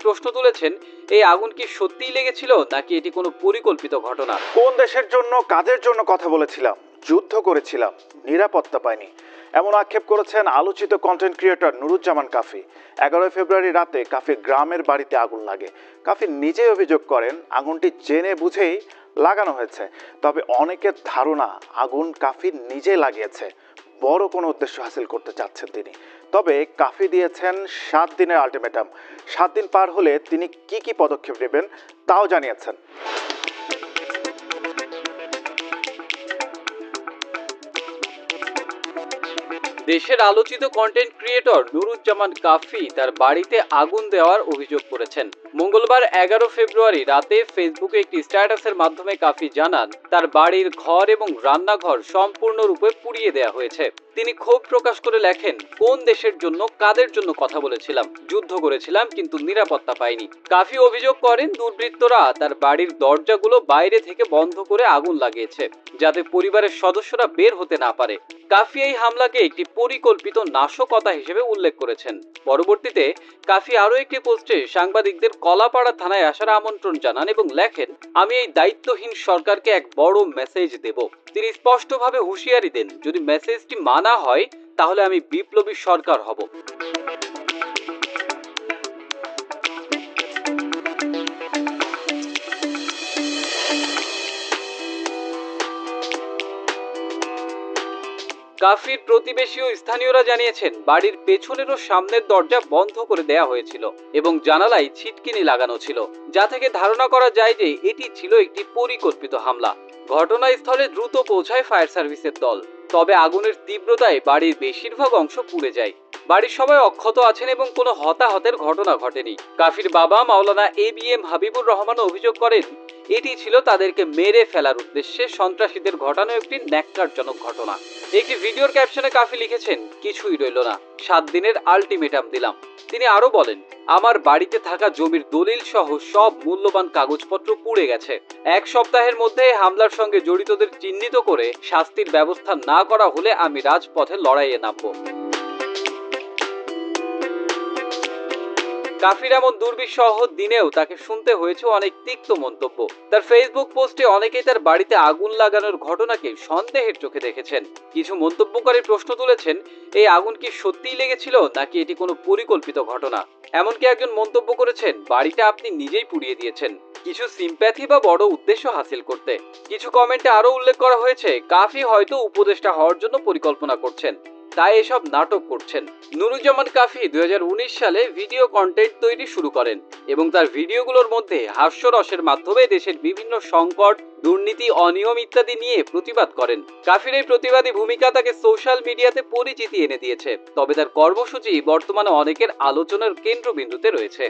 প্রশ্ন তুলেছেন, এই আগুন কি সত্যিই লেগেছিল নাকি এটি কোনো পরিকল্পিত ঘটনা? কোন দেশের জন্য কাজের জন্য কথা বলেছিলাম, যুদ্ধ করেছিলাম, নিরাপত্তা পাইনি, এমন আক্ষেপ করেছেন আলোচিত কন্টেন্ট ক্রিয়েটর নুরুজ্জামান কাফি। 11 ফেব্রুয়ারি রাতে কাফির গ্রামের বাড়িতে আগুন লাগে। কাফি নিজেই অভিযোগ করেন আগুনটি জেনে বুঝেই লাগানো হয়েছে। তবে অনেকের ধারণা আগুন কাফি নিজে লাগিয়েছে, বড় কোনো উদ্দেশ্য হাসিল করতে চাচ্ছেন তিনি। তবে কাফি দিয়েছেন 7 দিনের আলটিমেটাম। 7 দিন পার হলে তিনি কি পদক্ষেপ নেবেন তাও জানিয়েছেন। দেশের আলোচিত কন্টেন্ট ক্রিয়েটর নুরুজ্জামান কাফি তার বাড়িতে আগুন দেওয়ার অভিযোগ করেছেন। মঙ্গলবার 11 ফেব্রুয়ারি রাতে ফেসবুকে একটি স্ট্যাটাসের মাধ্যমে কাফি জানান তার বাড়ির ঘর এবং রান্নাঘর সম্পূর্ণরূপে পুড়িয়ে দেওয়া হয়েছে। তিনি ক্ষোভ প্রকাশ করে লেখেন, কোন দেশের জন্য কাদের জন্য কথা বলেছিলাম, যুদ্ধ করেছিলাম কিন্তু নিরাপত্তা পাইনি। কাফি অভিযোগ করেন দুর্বৃত্তরা তার বাড়ির দরজাগুলো বাইরে থেকে বন্ধ করে আগুন লাগিয়েছে যাতে পরিবারের সদস্যরা বের হতে না পারে। কাফি এই হামলাকে একটি পরিকল্পিত নাশকতা হিসেবে উল্লেখ করেছেন। পরবর্তীতে কাফি আরও একটি পোস্টে সাংবাদিকদের কলাপাড়া থানায় আসার আমন্ত্রণ জানান এবং লেখেন, আমি এই দায়িত্বহীন সরকারকে এক বড় মেসেজ দেব। তিনি স্পষ্টভাবে হুঁশিয়ারি দেন, যদি মেসেজটি মানা হয় তাহলে আমি বিপ্লবী সরকার হব। কাফির প্রতিবেশী ও স্থানীয়রা জানিয়েছেন বাড়ির পেছনের ও সামনের দরজা বন্ধ করে দেয়া হয়েছিল এবং জানালায় ছিটকিনি লাগানো ছিল, যা থেকে ধারণা করা যায় যে এটি ছিল একটি পরিকল্পিত হামলা। ঘটনাস্থলে দ্রুত পৌঁছায় ফায়ার সার্ভিসের দল। তবে আগুনের তীব্রতায় বাড়ির বেশিরভাগ অংশ পুড়ে যায়। বাড়ির সবাই অক্ষত আছেন এবং কোনো হতাহতের ঘটনা ঘটেনি। কাফির বাবা মাওলানা ABM হাবিবুর রহমান অভিযোগ করেন, এটি ছিল তাদেরকে মেরে ফেলার উদ্দেশ্যে সন্ত্রাসীদের ঘটানো একটি ন্যাক্কারজনক ঘটনা। একটি ভিডিওর ক্যাপশনে কাফি লিখেছেন, কিছুই রইল না, 7 দিনের আলটিমেটাম দিলাম। তিনি আরো বলেন, আমার বাড়িতে থাকা জমির দলিল সহ সব মূল্যবান কাগজপত্র পুড়ে গেছে। 1 সপ্তাহের মধ্যে হামলার সঙ্গে জড়িতদের চিহ্নিত করে শাস্তির ব্যবস্থা না করা হলে আমি রাজপথে লড়াইয়ে নামব। কাফির এমন দুর্বিষহ দিনেও তাকে শুনতে হয়েছে অনেক তিক্ত মন্তব্য। তার ফেসবুক পোস্টে অনেকেই তার বাড়িতে আগুন লাগানোর ঘটনাকে সন্দেহের চোখে দেখেছেন। কিছু মন্তব্যকারী প্রশ্ন তুলেছেন, এই আগুন কি সত্যিই লেগেছিল নাকি এটি কোনো পরিকল্পিত ঘটনা। এমনকি একজন মন্তব্য করেছেন, বাড়িটা আপনি নিজেই পুড়িয়ে দিয়েছেন, কিছু সিম্প্যাথি বা বড় উদ্দেশ্য হাসিল করতে। কিছু কমেন্টে আরো উল্লেখ করা হয়েছে, কাফি হয়তো উপদেষ্টা হওয়ার জন্য পরিকল্পনা করছেন, তাই এসব নাটক করছেন। নুরুজ্জামান কাফি 2019 সালে ভিডিও কন্টেন্ট তৈরি শুরু করেন এবং তার ভিডিওগুলোর মধ্যে হাস্যরসের মাধ্যমে দেশের বিভিন্ন সংকট, দুর্নীতি, অনিয়ম ইত্যাদি নিয়ে প্রতিবাদ করেন। কাফির এই প্রতিবাদী ভূমিকা তাকে সোশ্যাল মিডিয়াতে পরিচিতি এনে দিয়েছে। তবে তার কর্মসূচি বর্তমানে অনেকের আলোচনার কেন্দ্রবিন্দুতে রয়েছে।